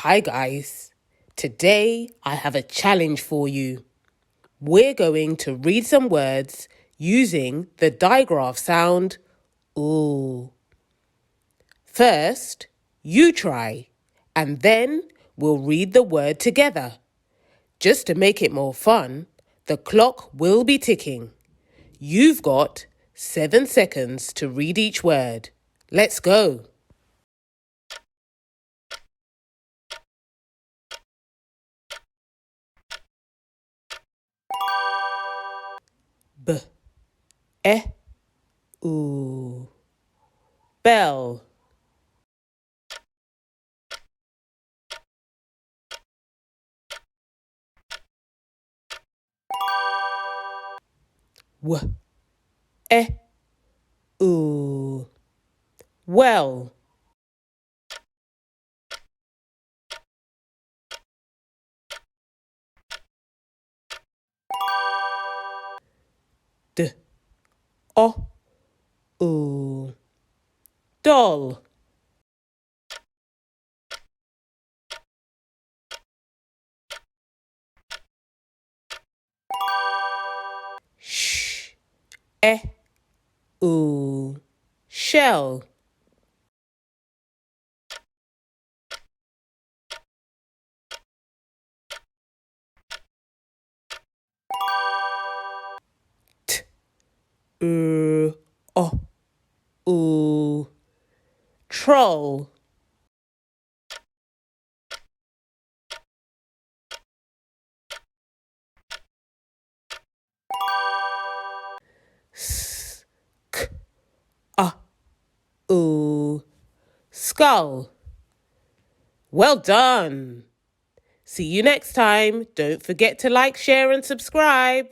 Hi guys, today I have a challenge for you. We're going to read some words using the digraph sound ooh. First, you try, and then we'll read the word together. Just to make it more fun, the clock will be ticking. You've got 7 seconds to read each word. Let's go. B, e, oo. Bell. W, e, oo. Well. D, o, oo. Doll. Sh, e, oo. Shell. T, o, oo. Troll. S, k, a, oo. Skull. Well done. See you next time. Don't forget to like, share and subscribe.